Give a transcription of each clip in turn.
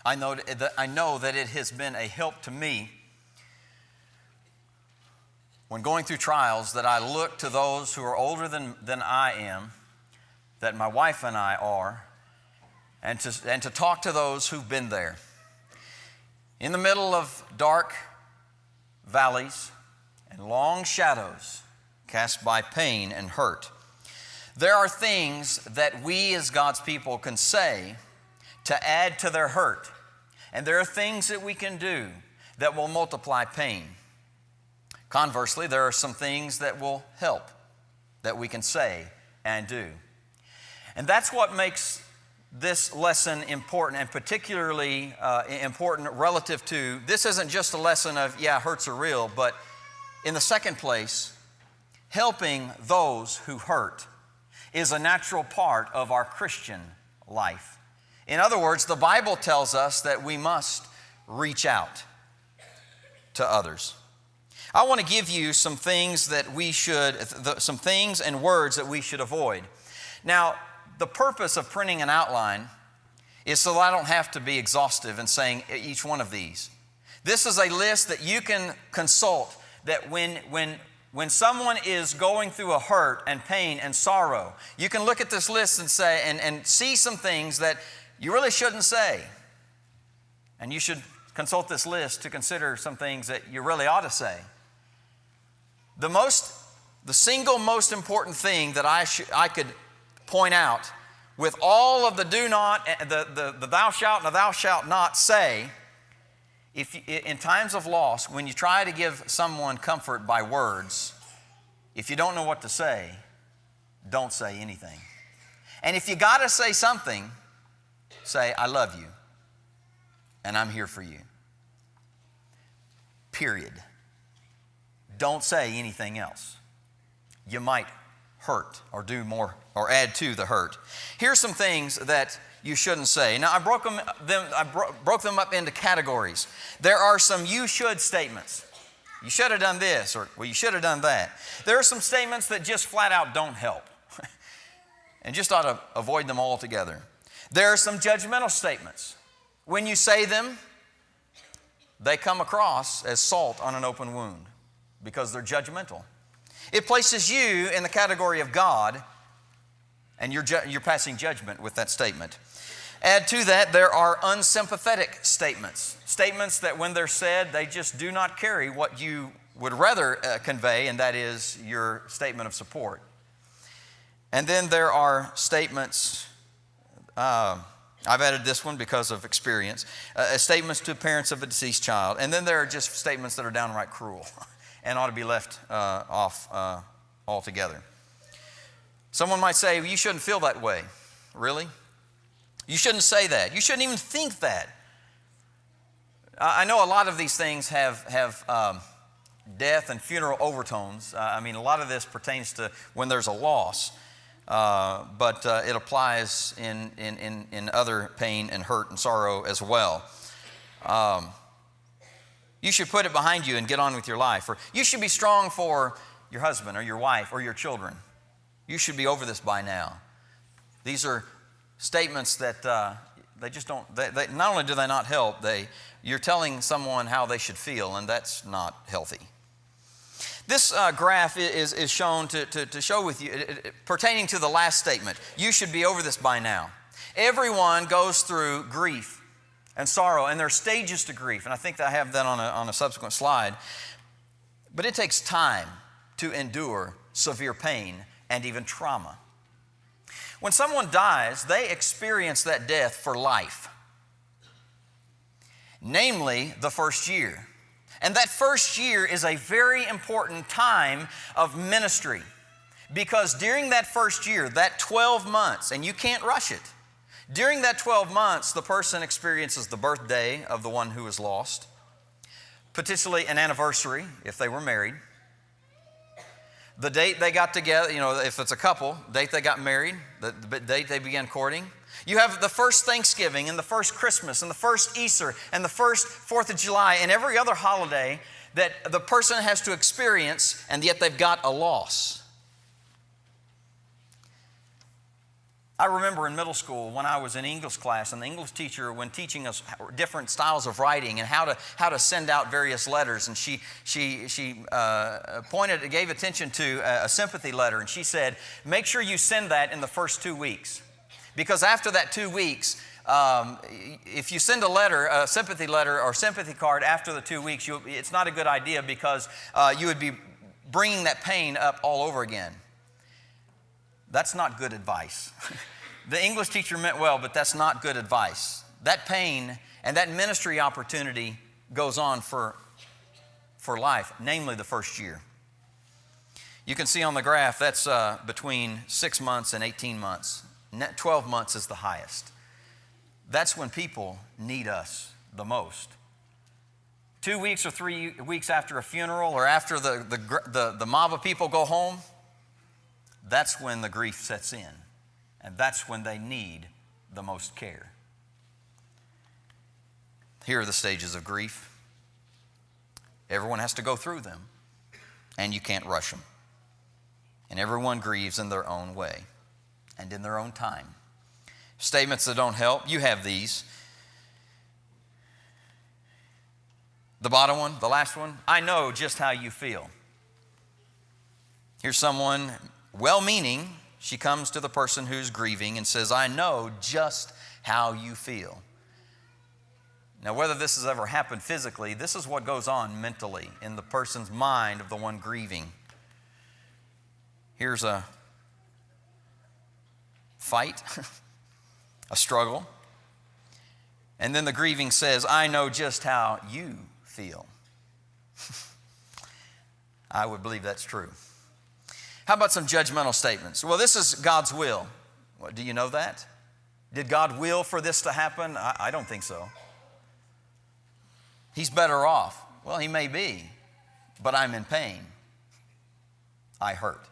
I know that it has been a help to me when going through trials, that I look to those who are older than I am, that my wife and I are, and to talk to those who've been there. In the middle of dark valleys and long shadows cast by pain and hurt, there are things that we as God's people can say to add to their hurt. And there are things that we can do that will multiply pain. Conversely, there are some things that will help, that we can say and do. And that's what makes this lesson important, and particularly important relative to, this isn't just a lesson of, yeah, hurts are real, but in the second place, helping those who hurt is a natural part of our Christian life. In other words, the Bible tells us that we must reach out to others. I want to give you some things that we should, some things and words that we should avoid. Now, the purpose of printing an outline is so that I don't have to be exhaustive in saying each one of these. This is a list that you can consult, that when someone is going through a hurt and pain and sorrow, you can look at this list and say, and see some things that you really shouldn't say. And you should consult this list to consider some things that you really ought to say. The single most important thing that I could point out with all of the do not, the thou shalt and the thou shalt not say, in times of loss, when you try to give someone comfort by words, if you don't know what to say, don't say anything. And if you got to say something, say, I love you, and I'm here for you. Period. Don't say anything else. You might hurt or do more or add to the hurt. Here's some things that you shouldn't say. Now, I broke them up into categories. There are some you should statements. You should have done this, or well, you should have done that. There are some statements that just flat out don't help and just ought to avoid them altogether. There are some judgmental statements. When you say them, they come across as salt on an open wound because they're judgmental. It places you in the category of God, and you're passing judgment with that statement. Add to that, there are unsympathetic statements. Statements that when they're said, they just do not carry what you would rather convey, and that is your statement of support. And then there are statements, I've added this one because of experience, statements to parents of a deceased child. And then there are just statements that are downright cruel and ought to be left off altogether. Someone might say, well, you shouldn't feel that way. Really? You shouldn't say that. You shouldn't even think that. I know a lot of these things have death and funeral overtones. A lot of this pertains to when there's a loss, but it applies in other pain and hurt and sorrow as well. You should put it behind you and get on with your life. Or you should be strong for your husband or your wife or your children. You should be over this by now. These are statements that they just don't, they not only do they not help, you're telling someone how they should feel, and that's not healthy. This graph is shown to show with you, pertaining to the last statement, you should be over this by now. Everyone goes through grief and sorrow, and there are stages to grief, and I think that I have that on a subsequent slide. But it takes time to endure severe pain and even trauma. When someone dies, they experience that death for life, namely the first year. And that first year is a very important time of ministry, because during that first year, that 12 months, and you can't rush it, during that 12 months, the person experiences the birthday of the one who is lost, potentially an anniversary if they were married, the date they got together, if it's a couple, date they got married, the date they began courting. You have the first Thanksgiving and the first Christmas and the first Easter and the first 4th of July and every other holiday that the person has to experience, and yet they've got a loss. I remember in middle school when I was in English class, and the English teacher, when teaching us different styles of writing and how to send out various letters, and she gave attention to a sympathy letter, and she said, make sure you send that in the first 2 weeks, because after that 2 weeks, if you send a sympathy letter or sympathy card after the 2 weeks, it's not a good idea, because you would be bringing that pain up all over again. That's not good advice. The English teacher meant well, but that's not good advice. That pain and that ministry opportunity goes on for life, namely the first year. You can see on the graph that's between 6 months and 18 months. 12 months is the highest. That's when people need us the most. 2 weeks or 3 weeks after a funeral, or after the mob of people go home, that's when the grief sets in, and that's when they need the most care. Here are the stages of grief. Everyone has to go through them, and you can't rush them. And everyone grieves in their own way and in their own time. Statements that don't help, you have these. The bottom one, the last one, I know just how you feel. Here's someone well-meaning. She comes to the person who's grieving and says, I know just how you feel. Now, whether this has ever happened physically, this is what goes on mentally in the person's mind of the one grieving. Here's a fight, a struggle. And then the grieving says, I know just how you feel. I would believe that's true. How about some judgmental statements? Well, this is God's will. Well, do you know that? Did God will for this to happen? I don't think so. He's better off. Well, he may be, but I'm in pain. I hurt.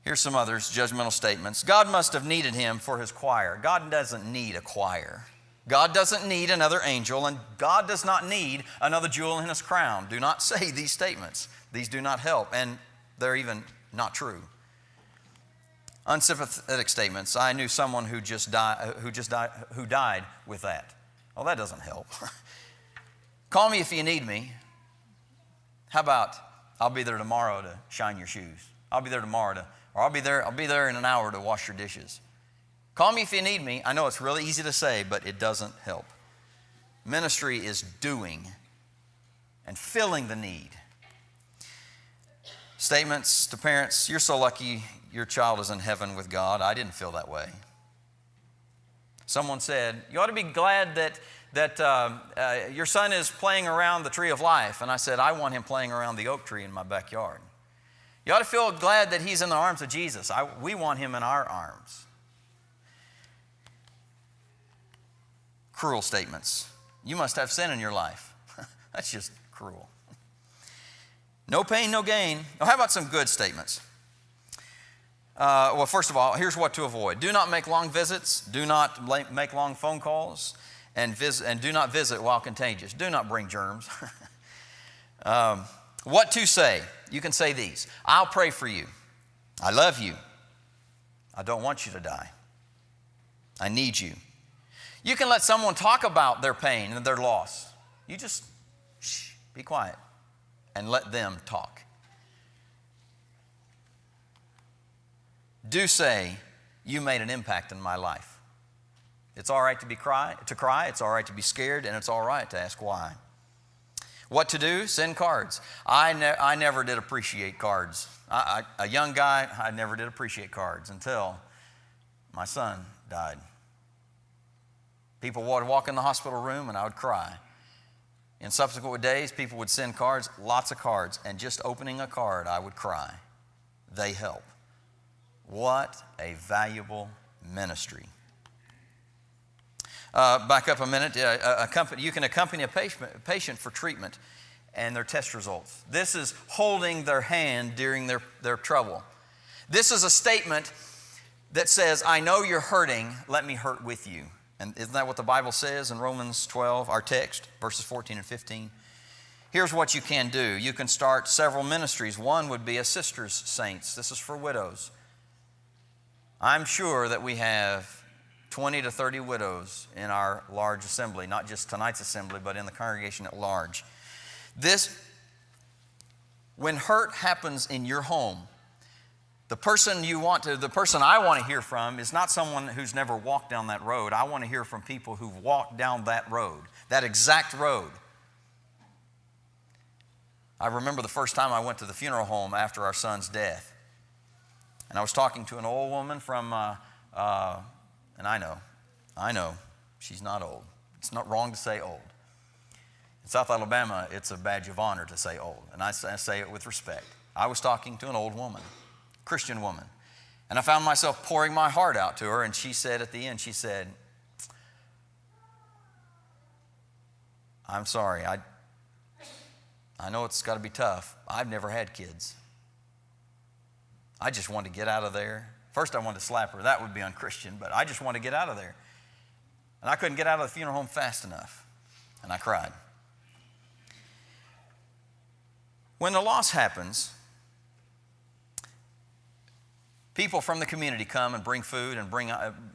Here's some others, judgmental statements. God must have needed him for his choir. God doesn't need a choir. God doesn't need another angel, and God does not need another jewel in his crown. Do not say these statements. These do not help, and they're even not true. Unsympathetic statements. I knew someone who died with that. Well, that doesn't help. Call me if you need me. How about I'll be there tomorrow to shine your shoes. I'll be there tomorrow I'll be there in an hour to wash your dishes. Call me if you need me. I know it's really easy to say, but it doesn't help. Ministry is doing and filling the need. Statements to parents, you're so lucky your child is in heaven with God. I didn't feel that way. Someone said, you ought to be glad that your son is playing around the tree of life. And I said, I want him playing around the oak tree in my backyard. You ought to feel glad that he's in the arms of Jesus. We want him in our arms. Cruel statements. You must have sin in your life. That's just cruel. No pain, no gain. Oh, how about some good statements? Well, first of all, here's what to avoid. Do not make long visits. Do not make long phone calls. And do not visit while contagious. Do not bring germs. What to say? You can say these. I'll pray for you. I love you. I don't want you to die. I need you. You can let someone talk about their pain and their loss. You just be quiet and let them talk. Do say, you made an impact in my life. It's all right to cry. It's all right to be scared, and it's all right to ask why. What to do? Send cards. I never did appreciate cards. A young guy, I never did appreciate cards until my son died. People would walk in the hospital room, and I would cry. In subsequent days, people would send cards, lots of cards, and just opening a card, I would cry. They help. What a valuable ministry. Back up a minute. You can accompany a patient for treatment and their test results. This is holding their hand during their trouble. This is a statement that says, I know you're hurting, let me hurt with you. And isn't that what the Bible says in Romans 12, our text, verses 14 and 15? Here's what you can do. You can start several ministries. One would be a sisters' saints. This is for widows. I'm sure that we have 20 to 30 widows in our large assembly, not just tonight's assembly, but in the congregation at large. When hurt happens in your home, the person I want to hear from is not someone who's never walked down that road. I want to hear from people who've walked down that road, that exact road. I remember the first time I went to the funeral home after our son's death. And I was talking to an old woman from, and I know, she's not old. It's not wrong to say old. In South Alabama, it's a badge of honor to say old, and I say it with respect. I was talking to an old woman, Christian woman, and I found myself pouring my heart out to her, and she said at the end, she said, I'm sorry, I know it's got to be tough. I've never had kids. I just want to get out of there. First, I wanted to slap her. That would be unchristian, but I just want to get out of there. And I couldn't get out of the funeral home fast enough, and I cried. When the loss happens, people from the community come and bring food and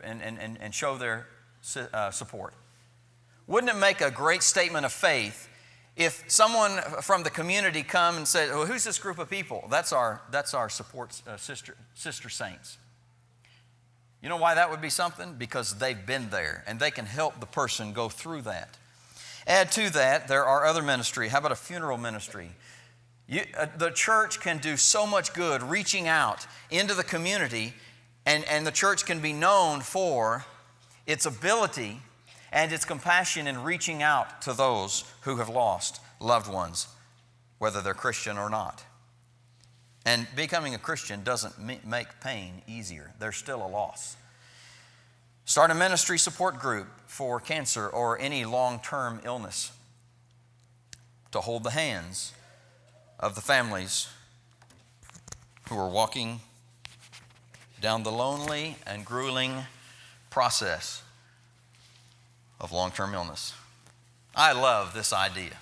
and show their support. Wouldn't it make a great statement of faith if someone from the community come and said, well, who's this group of people? That's our support sister saints. You know why that would be something? Because they've been there and they can help the person go through that. Add to that, there are other ministry. How about a funeral ministry? The church can do so much good reaching out into the community, and the church can be known for its ability and its compassion in reaching out to those who have lost loved ones, whether they're Christian or not. And becoming a Christian doesn't make pain easier. There's still a loss. Start a ministry support group for cancer or any long-term illness to hold the hands of the families who are walking down the lonely and grueling process of long-term illness. I love this idea.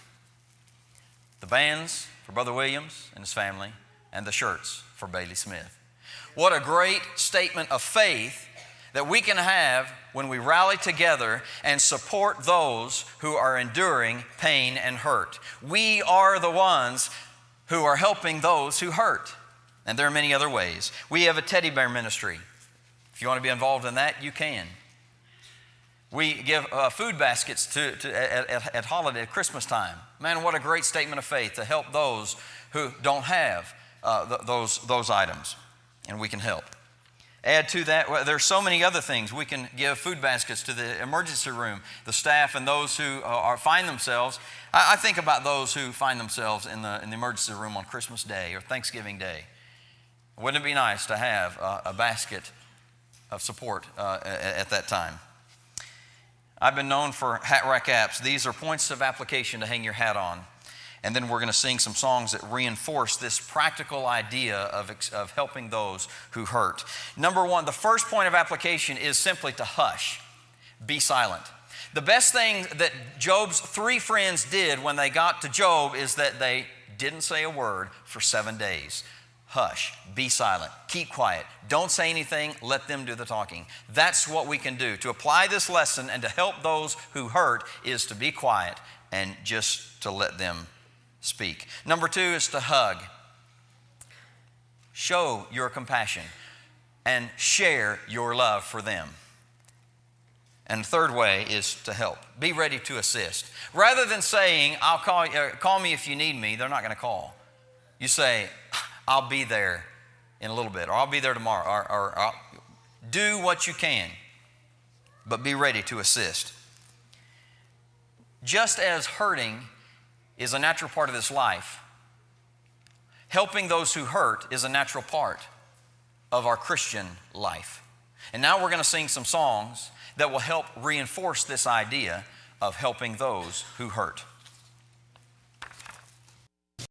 The bands for Brother Williams and his family, and the shirts for Bailey Smith. What a great statement of faith that we can have when we rally together and support those who are enduring pain and hurt. We are the ones who are helping those who hurt. And there are many other ways. We have a teddy bear ministry. If you want to be involved in that, you can. We give food baskets at holiday, at Christmas time. Man, what a great statement of faith to help those who don't have those items, and we can help. Add to that, there's so many other things. We can give food baskets to the emergency room, the staff, and those who find themselves. I think about those who find themselves in the emergency room on Christmas Day or Thanksgiving Day. Wouldn't it be nice to have a basket of support at that time? I've been known for hat rack apps. These are points of application to hang your hat on. And then we're going to sing some songs that reinforce this practical idea of helping those who hurt. Number one, the first point of application is simply to hush. Be silent. The best thing that Job's 3 friends did when they got to Job is that they didn't say a word for 7 days. Hush. Be silent. Keep quiet. Don't say anything. Let them do the talking. That's what we can do. To apply this lesson and to help those who hurt is to be quiet and just to let them speak. Number 2 is to hug. Show your compassion and share your love for them. And the third way is to help. Be ready to assist. Rather than saying, I'll call me if you need me, they're not going to call. You say, I'll be there in a little bit, or I'll be there tomorrow, or I'll do what you can, but be ready to assist. Just as hurting is a natural part of this life, helping those who hurt is a natural part of our Christian life. And now we're going to sing some songs that will help reinforce this idea of helping those who hurt.